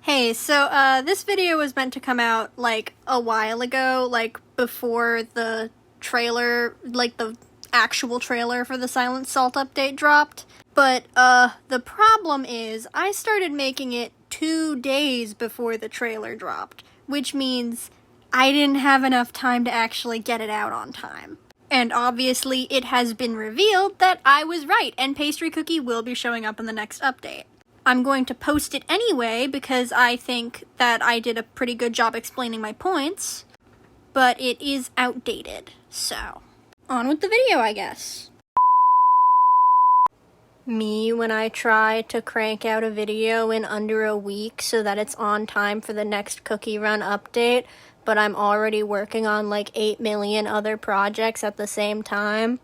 Hey, so, this video was meant to come out, like, a while ago, like, before the trailer, like, the actual trailer for the Silent Salt update dropped. But, the problem is, I started making it 2 days before the trailer dropped, which means I didn't have enough time to actually get it out on time. And obviously, it has been revealed that I was right, and Pastry Cookie will be showing up in the next update. I'm going to post it anyway because I think that I did a pretty good job explaining my points, but it is outdated, so on with the video, I guess. Me when I try to crank out a video in under a week so that it's on time for the next CookieRun update, but I'm already working on like 8 million other projects at the same time.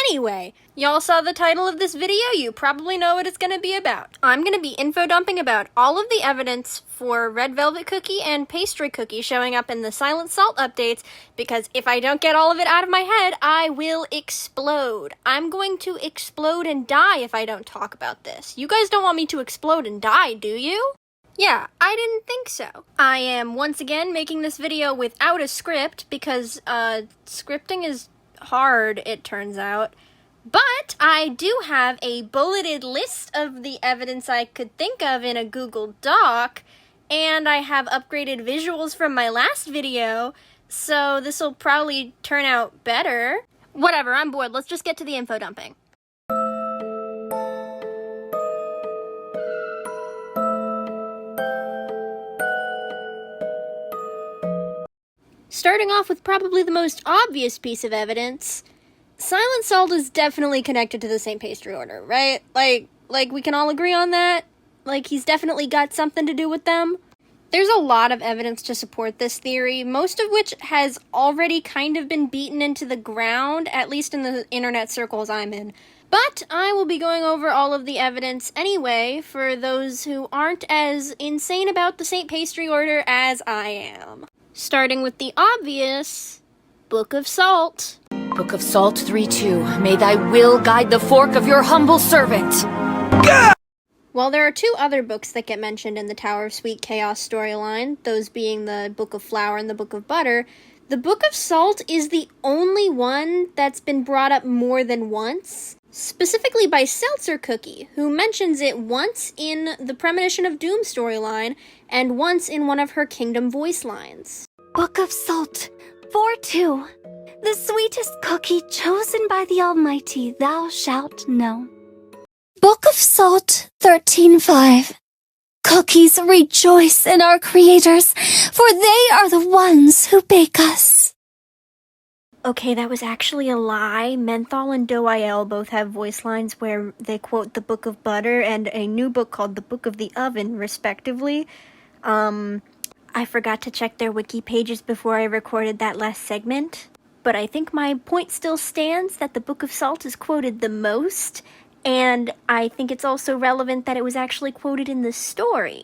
Anyway, y'all saw the title of this video, you probably know what it's gonna be about. I'm gonna be info dumping about all of the evidence for Red Velvet Cookie and Pastry Cookie showing up in the Silent Salt updates, because if I don't get all of it out of my head, I will explode. I'm going to explode and die if I don't talk about this. You guys don't want me to explode and die, do you? Yeah, I didn't think so. I am once again making this video without a script because, scripting is hard, it turns out. But I do have a bulleted list of the evidence I could think of in a Google Doc, and I have upgraded visuals from my last video, so this will probably turn out better. Whatever, I'm bored. Let's just get to the info dumping. Starting off with probably the most obvious piece of evidence, Silent Salt is definitely connected to the St. Pastry Order, right? Like we can all agree on that? Like, he's definitely got something to do with them? There's a lot of evidence to support this theory, most of which has already kind of been beaten into the ground, at least in the internet circles I'm in. But I will be going over all of the evidence anyway, for those who aren't as insane about the St. Pastry Order as I am. Starting with the obvious, Book of Salt. Book of Salt 3-2, may thy will guide the fork of your humble servant. While there are 2 other books that get mentioned in the Tower of Sweet Chaos storyline, those being the Book of Flour and the Book of Butter, the Book of Salt is the only one that's been brought up more than once, specifically by Seltzer Cookie, who mentions it once in the Premonition of Doom storyline, and once in one of her Kingdom voice lines. Book of Salt 4-2, the sweetest cookie chosen by the Almighty thou shalt know. Book of Salt 13-5, cookies rejoice in our creators, for they are the ones who bake us. Okay, that was actually a lie. Menthol and Do-I-L both have voice lines where they quote the Book of Butter and a new book called the Book of the Oven, respectively. I forgot to check their wiki pages before I recorded that last segment, but I think my point still stands that the Book of Salt is quoted the most, and I think it's also relevant that it was actually quoted in the story.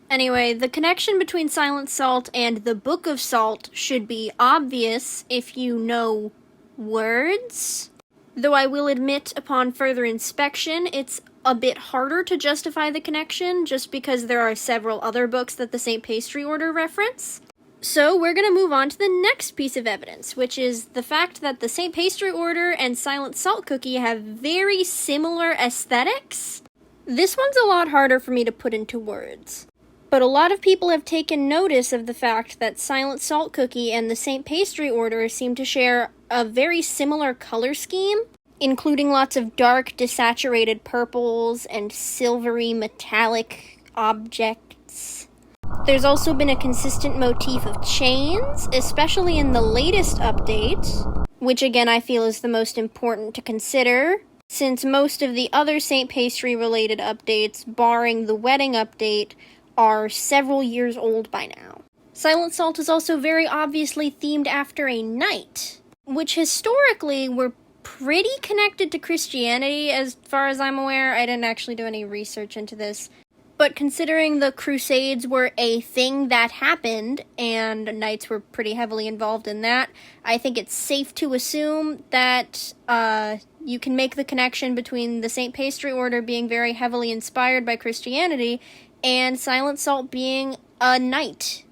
Anyway, the connection between Silent Salt and the Book of Salt should be obvious if you know words. Though I will admit, upon further inspection, it's a bit harder to justify the connection, just because there are several other books that the St. Pastry Order reference. So we're gonna move on to the next piece of evidence, which is the fact that the St. Pastry Order and Silent Salt Cookie have very similar aesthetics. This one's a lot harder for me to put into words, but a lot of people have taken notice of the fact that Silent Salt Cookie and the St. Pastry Order seem to share a very similar color scheme, including lots of dark, desaturated purples and silvery, metallic objects. There's also been a consistent motif of chains, especially in the latest update, which again I feel is the most important to consider, since most of the other St. Pastry-related updates, barring the wedding update, are several years old by now. Silent Salt is also very obviously themed after a knight, which historically were pretty connected to Christianity as far as I'm aware. I didn't actually do any research into this. But considering the Crusades were a thing that happened, and knights were pretty heavily involved in that, I think it's safe to assume that you can make the connection between the St. Pastry Order being very heavily inspired by Christianity and Silent Salt being a knight.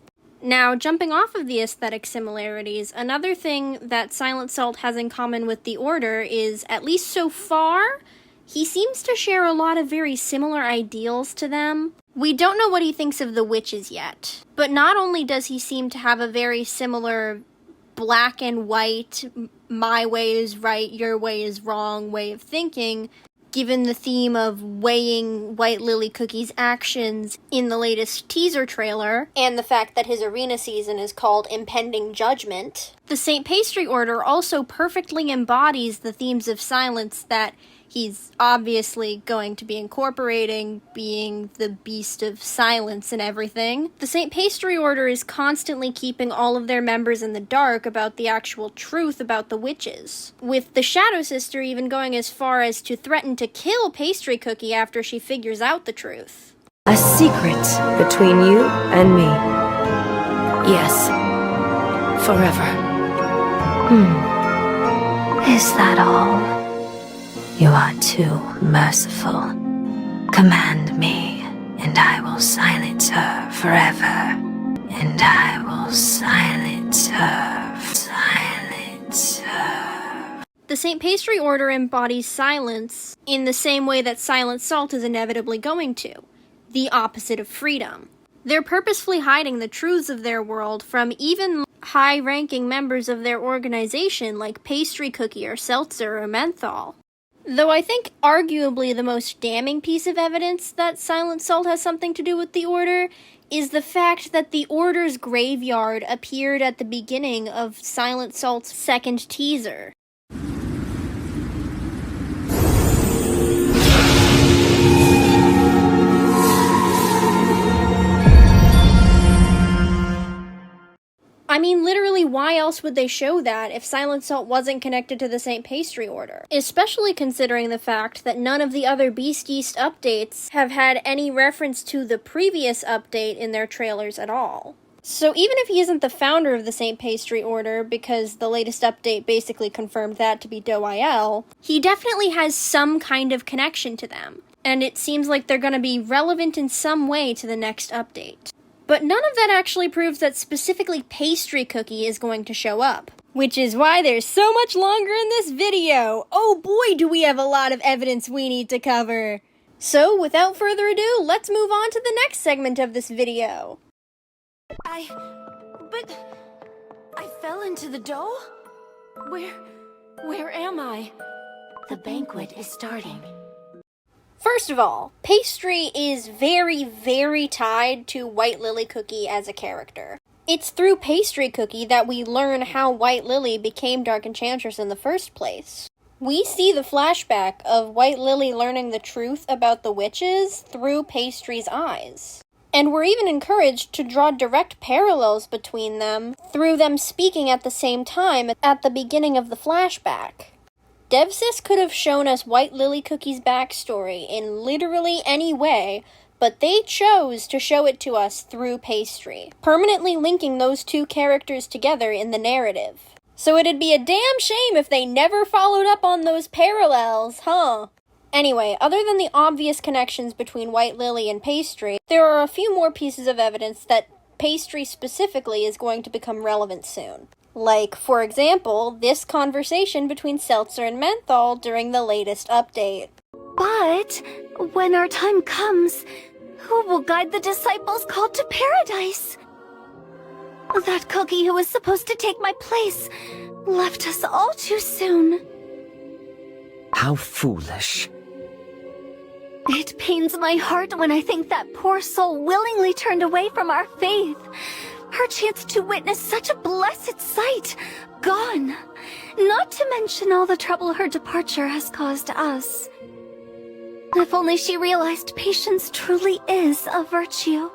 Now, jumping off of the aesthetic similarities, another thing that Silent Salt has in common with the Order is, at least so far, he seems to share a lot of very similar ideals to them. We don't know what he thinks of the witches yet, but not only does he seem to have a very similar black and white, my way is right, your way is wrong way of thinking, given the theme of weighing White Lily Cookie's actions in the latest teaser trailer, and the fact that his arena season is called Impending Judgment. The St. Pastry Order also perfectly embodies the themes of silence that he's obviously going to be incorporating, being the beast of silence and everything. The St. Pastry Order is constantly keeping all of their members in the dark about the actual truth about the witches, with the Shadow Sister even going as far as to threaten to kill Pastry Cookie after she figures out the truth. A secret between you and me. Yes. Forever. Is that all? You are too merciful. Command me, and I will silence her forever. And I will silence her. Silence her. The St. Pastry Order embodies silence in the same way that Silent Salt is inevitably going to, the opposite of freedom. They're purposefully hiding the truths of their world from even high-ranking members of their organization like Pastry Cookie or Seltzer or Menthol. Though I think arguably the most damning piece of evidence that Silent Salt has something to do with the Order is the fact that the Order's graveyard appeared at the beginning of Silent Salt's second teaser. I mean, literally, why else would they show that if Silent Salt wasn't connected to the St. Pastry Order? Especially considering the fact that none of the other Beast East updates have had any reference to the previous update in their trailers at all. So even if he isn't the founder of the St. Pastry Order, because the latest update basically confirmed that to be Do-I-L, he definitely has some kind of connection to them, and it seems like they're going to be relevant in some way to the next update. But none of that actually proves that specifically Pastry Cookie is going to show up. Which is why there's so much longer in this video! Oh boy, do we have a lot of evidence we need to cover! So, without further ado, let's move on to the next segment of this video. But I fell into the dough? Where am I? The banquet is starting. First of all, Pastry is very, very tied to White Lily Cookie as a character. It's through Pastry Cookie that we learn how White Lily became Dark Enchantress in the first place. We see the flashback of White Lily learning the truth about the witches through Pastry's eyes. And we're even encouraged to draw direct parallels between them through them speaking at the same time at the beginning of the flashback. DevSys could have shown us White Lily Cookie's backstory in literally any way, but they chose to show it to us through Pastry, permanently linking those two characters together in the narrative. So it'd be a damn shame if they never followed up on those parallels, huh? Anyway, other than the obvious connections between White Lily and Pastry, there are a few more pieces of evidence that Pastry specifically is going to become relevant soon. Like, for example, this conversation between Seltzer and Menthol during the latest update. But when our time comes, who will guide the disciples called to paradise? That cookie who was supposed to take my place left us all too soon. How foolish. It pains my heart when I think that poor soul willingly turned away from our faith. Her chance to witness such a blessed sight, gone. Not to mention all the trouble her departure has caused us. If only she realized patience truly is a virtue.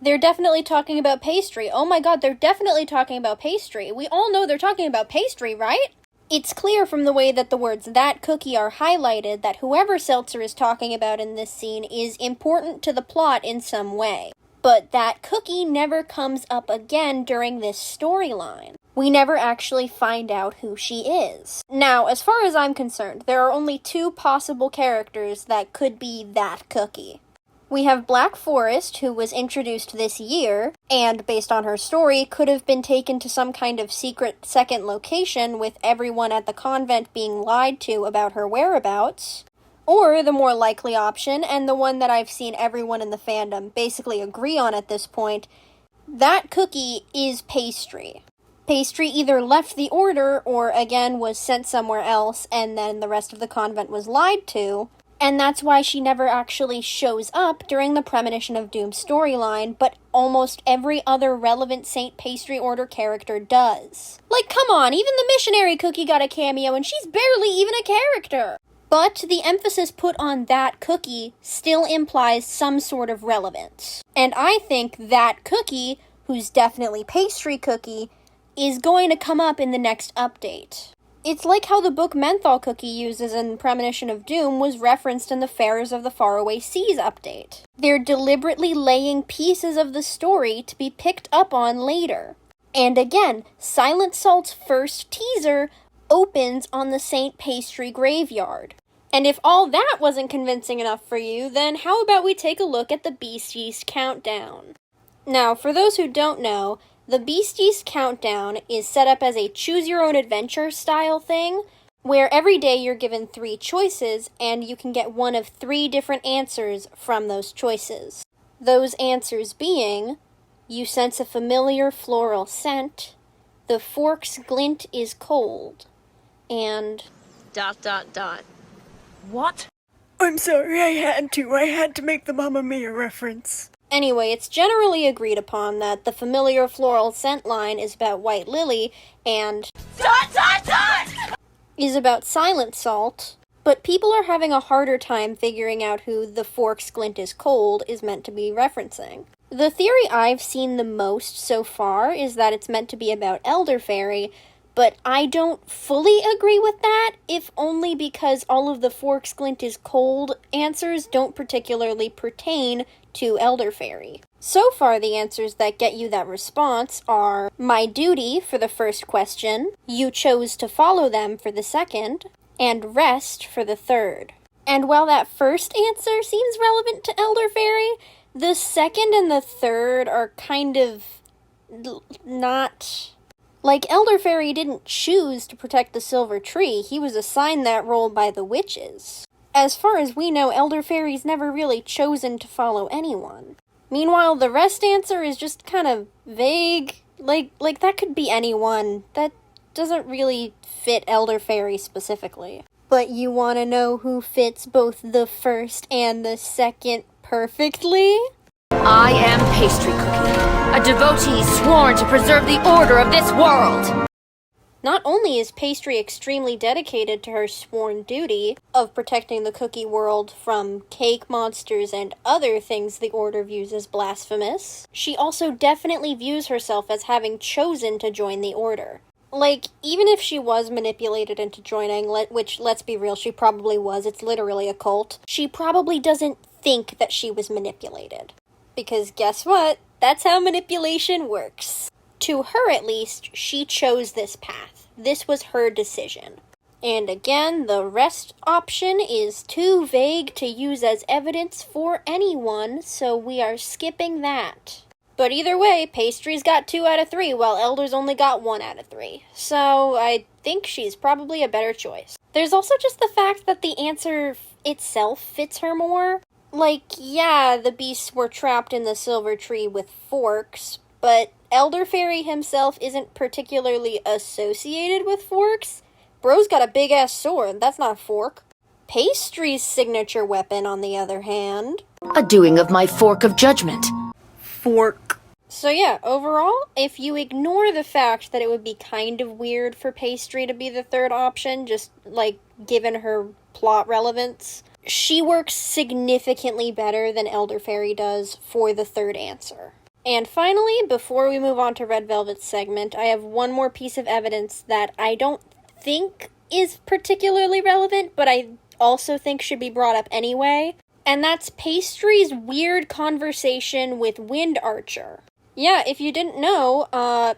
They're definitely talking about Pastry. Oh my god, they're definitely talking about Pastry. We all know they're talking about Pastry, right? It's clear from the way that the words "that cookie" are highlighted that whoever Seltzer is talking about in this scene is important to the plot in some way. But that cookie never comes up again during this storyline. We never actually find out who she is. Now, as far as I'm concerned, there are only two possible characters that could be that cookie. We have Black Forest, who was introduced this year, and based on her story, could have been taken to some kind of secret second location with everyone at the convent being lied to about her whereabouts. Or the more likely option, and the one that I've seen everyone in the fandom basically agree on at this point, that cookie is Pastry. Pastry either left the order or, again, was sent somewhere else and then the rest of the convent was lied to, and that's why she never actually shows up during the Premonition of Doom storyline, but almost every other relevant St. Pastry Order character does. Like, come on, even the missionary cookie got a cameo and she's barely even a character! But the emphasis put on that cookie still implies some sort of relevance. And I think that cookie, who's definitely Pastry Cookie, is going to come up in the next update. It's like how the book Menthol Cookie uses in Premonition of Doom was referenced in the Farers of the Faraway Seas update. They're deliberately laying pieces of the story to be picked up on later. And again, Silent Salt's first teaser opens on the St. Pastry graveyard. And if all that wasn't convincing enough for you, then how about we take a look at the Beasties Countdown? Now, for those who don't know, the Beasties Countdown is set up as a choose-your-own-adventure style thing, where every day you're given 3 choices, and you can get one of 3 different answers from those choices. Those answers being, you sense a familiar floral scent, the fork's glint is cold, and... ... What? I'm sorry, I had to make the Mamma Mia reference. Anyway, it's generally agreed upon that the familiar floral scent line is about White Lily, and... is about Silent Salt, but people are having a harder time figuring out who the fork's glint is cold is meant to be referencing. The theory I've seen the most so far is that it's meant to be about Elderfairy, but I don't fully agree with that, if only because all of the fork's glint is cold answers don't particularly pertain to Elderfairy. So far, the answers that get you that response are My Duty for the first question, You Chose to Follow Them for the second, and Rest for the third. And while that first answer seems relevant to Elderfairy, the second and the third are kind of not... Like, Elderfairy didn't choose to protect the Silver Tree, he was assigned that role by the witches. As far as we know, Elderfairy's never really chosen to follow anyone. Meanwhile, the rest answer is just kind of vague. Like that could be anyone. That doesn't really fit Elderfairy specifically. But you want to know who fits both the first and the second perfectly? I am Pastry Cookie, a devotee sworn to preserve the order of this world. Not only is Pastry extremely dedicated to her sworn duty of protecting the cookie world from cake monsters and other things the Order views as blasphemous, she also definitely views herself as having chosen to join the Order. Like, even if she was manipulated into joining, which, let's be real, she probably was, it's literally a cult, she probably doesn't think that she was manipulated. Because guess what? That's how manipulation works. To her, at least, she chose this path. This was her decision. And again, the rest option is too vague to use as evidence for anyone, so we are skipping that. But either way, Pastry's got 2 out of 3, while Elder's only got 1 out of 3. So I think she's probably a better choice. There's also just the fact that the answer itself fits her more. Like, yeah, the beasts were trapped in the Silver Tree with forks, but Elderfairy himself isn't particularly associated with forks. Bro's got a big-ass sword, that's not a fork. Pastry's signature weapon, on the other hand... A doing of my fork of judgment. Fork. So yeah, overall, if you ignore the fact that it would be kind of weird for Pastry to be the third option, just, like, given her plot relevance... she works significantly better than Elderfairy does for the third answer. And finally, before we move on to Red Velvet's segment, I have one more piece of evidence that I don't think is particularly relevant, but I also think should be brought up anyway, and that's Pastry's weird conversation with Wind Archer. Yeah, if you didn't know,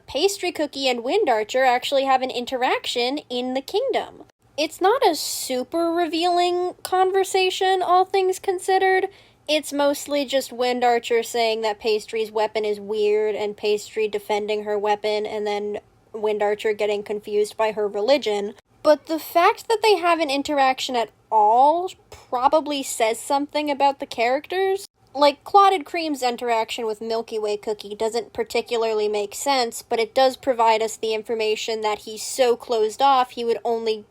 Pastry Cookie and Wind Archer actually have an interaction in the kingdom. It's not a super revealing conversation, all things considered. It's mostly just Wind Archer saying that Pastry's weapon is weird and Pastry defending her weapon and then Wind Archer getting confused by her religion. But the fact that they have an interaction at all probably says something about the characters. Like, Clotted Cream's interaction with Milky Way Cookie doesn't particularly make sense, but it does provide us the information that he's so closed off he would only,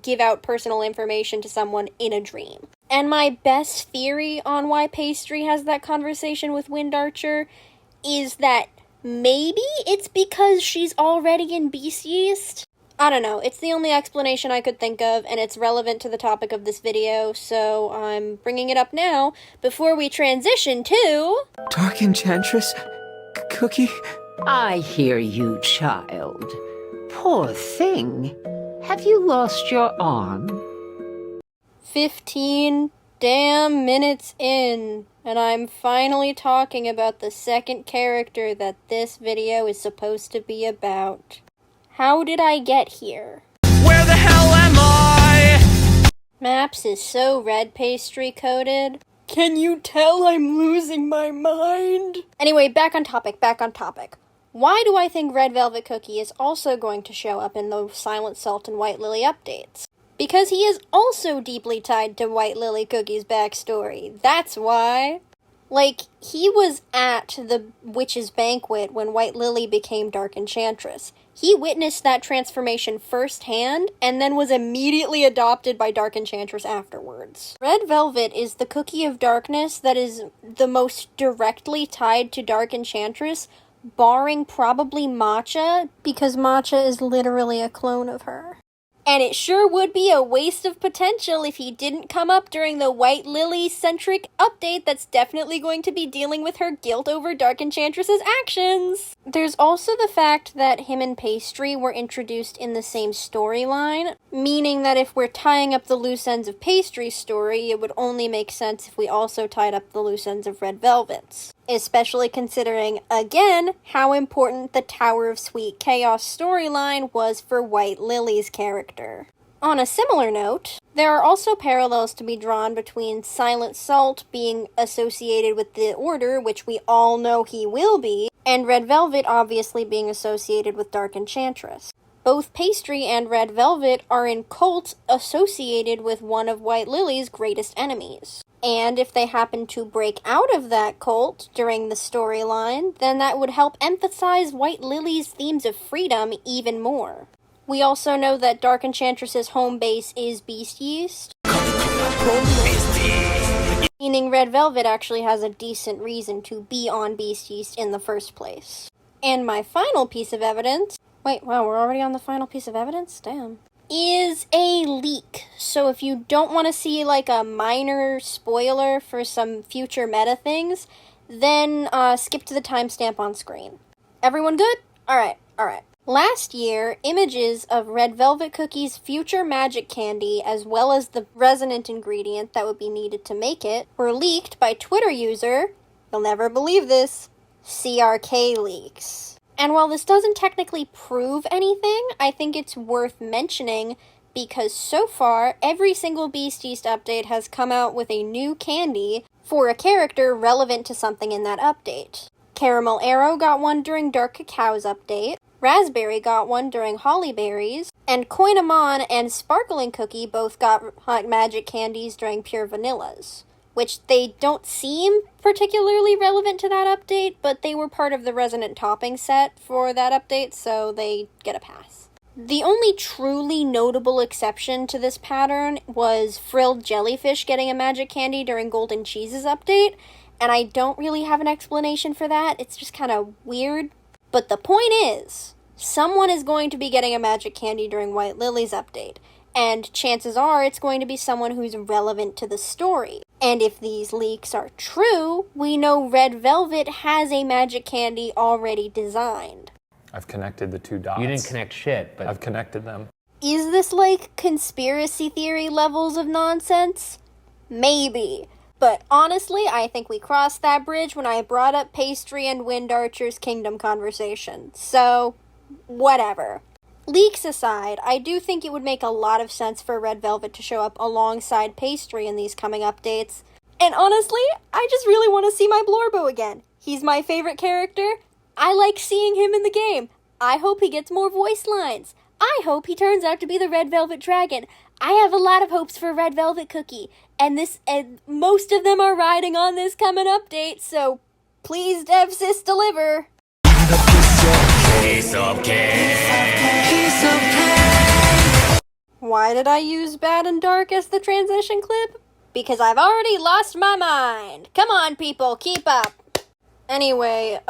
give out personal information to someone in a dream. And my best theory on why Pastry has that conversation with Wind Archer is that maybe it's because she's already in Beast Yeast? I don't know, it's the only explanation I could think of, and it's relevant to the topic of this video, so I'm bringing it up now, before we transition to... Dark Enchantress? Cookie? I hear you, child. Poor thing. Have you lost your arm? 15 damn minutes in, and I'm finally talking about the second character that this video is supposed to be about. How did I get here? Where the hell am I? Maps is so red pastry coated. Can you tell I'm losing my mind? Anyway, back on topic. Why do I think Red Velvet Cookie is also going to show up in the Silent Salt and White Lily updates? Because he is also deeply tied to White Lily Cookie's backstory. That's why. He was at the witch's banquet when White Lily became Dark Enchantress. He witnessed that transformation firsthand, and then was immediately adopted by Dark Enchantress afterwards. Red Velvet is the cookie of darkness that is the most directly tied to Dark Enchantress, barring probably Matcha, because Matcha is literally a clone of her. And it sure would be a waste of potential if he didn't come up during the White Lily-centric update that's definitely going to be dealing with her guilt over Dark Enchantress's actions. There's also the fact that him and Pastry were introduced in the same storyline, meaning that if we're tying up the loose ends of Pastry's story, it would only make sense if we also tied up the loose ends of Red Velvet's. Especially considering, again, how important the Tower of Sweet Chaos storyline was for White Lily's character. On a similar note, there are also parallels to be drawn between Silent Salt being associated with the Order, which we all know he will be, and Red Velvet obviously being associated with Dark Enchantress. Both Pastry and Red Velvet are in cults associated with one of White Lily's greatest enemies. And if they happen to break out of that cult during the storyline, then that would help emphasize White Lily's themes of freedom even more. We also know that Dark Enchantress's home base is Beast Yeast, meaning Red Velvet actually has a decent reason to be on Beast Yeast in the first place. And my final piece of evidence... Wait, wow, we're already on the final piece of evidence? Damn. Is a leak. So if you don't want to see a minor spoiler for some future meta things, then skip to the timestamp on screen. Everyone good? Alright. Last year, images of Red Velvet Cookie's future magic candy, as well as the resonant ingredient that would be needed to make it, were leaked by Twitter user, you'll never believe this, CRK Leaks. And while this doesn't technically prove anything, I think it's worth mentioning because so far, every single Beast Yeast update has come out with a new candy for a character relevant to something in that update. Caramel Arrow got one during Dark Cacao's update, Raspberry got one during Hollyberries, and Koinamon and Sparkling Cookie both got hot magic candies during Pure Vanillas. Which they don't seem particularly relevant to that update, but they were part of the resonant topping set for that update, so they get a pass. The only truly notable exception to this pattern was Frilled Jellyfish getting a magic candy during Golden Cheese's update, and I don't really have an explanation for that, it's just kind of weird. But the point is, someone is going to be getting a magic candy during White Lily's update, and chances are it's going to be someone who's relevant to the story. And if these leaks are true, we know Red Velvet has a magic candy already designed. I've connected the two dots. You didn't connect shit, but... I've connected them. Is this conspiracy theory levels of nonsense? Maybe. But honestly, I think we crossed that bridge when I brought up Pastry and Wind Archer's Kingdom conversation. So, whatever. Leaks aside, I do think it would make a lot of sense for Red Velvet to show up alongside Pastry in these coming updates. And honestly, I just really want to see my Blorbo again. He's my favorite character. I like seeing him in the game. I hope he gets more voice lines. I hope he turns out to be the Red Velvet Dragon. I have a lot of hopes for Red Velvet Cookie, and most of them are riding on this coming update, so please, DevSys, deliver. Why did I use Bad and Dark as the transition clip? Because I've already lost my mind. Come on, people, keep up. Anyway,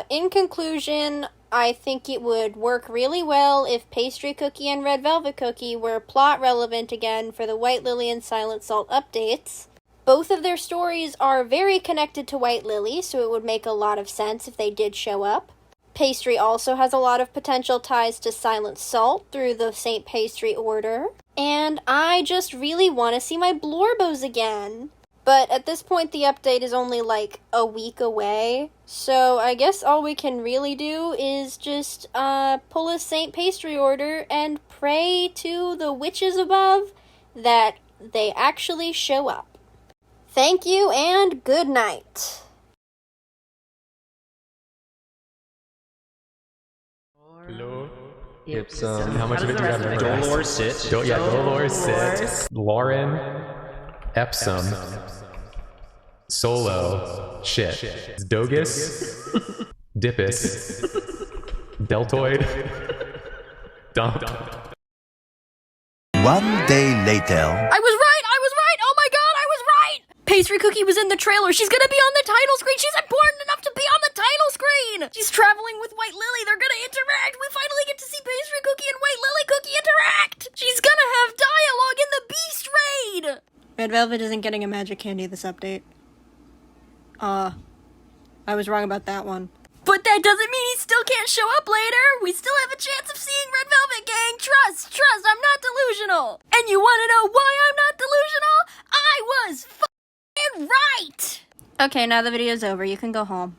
in conclusion, I think it would work really well if Pastry Cookie and Red Velvet Cookie were plot relevant again for the White Lily and Silent Salt updates. Both of their stories are very connected to White Lily, so it would make a lot of sense if they did show up. Pastry also has a lot of potential ties to Silent Salt through the St. Pastry Order. And I just really want to see my Blorbos again. But at this point, the update is only like a week away, so I guess all we can really do is just pull a St. Pastry order and pray to the witches above that they actually show up. Thank you and good night. Hello. It's how much of it do you have? Dolor sit. Dolor sit. Lauren. Epsom. Solo. Shit. Dogus. Dippus. Deltoid. Dump. One day later. I was right! Oh my god, I was right! Pastry Cookie was in the trailer. She's gonna be on the title screen. She's important enough to be on the title screen! She's traveling with White Lily. They're gonna interact. We finally get to see Pastry Cookie and White Lily Cookie interact! She's gonna have dialogue in the Beast Raid! Red Velvet isn't getting a magic candy this update. I was wrong about that one. But that doesn't mean he still can't show up later. We still have a chance of seeing Red Velvet, gang. Trust, I'm not delusional. And you want to know why I'm not delusional? I was f***ing right. Okay, now the video's over. You can go home.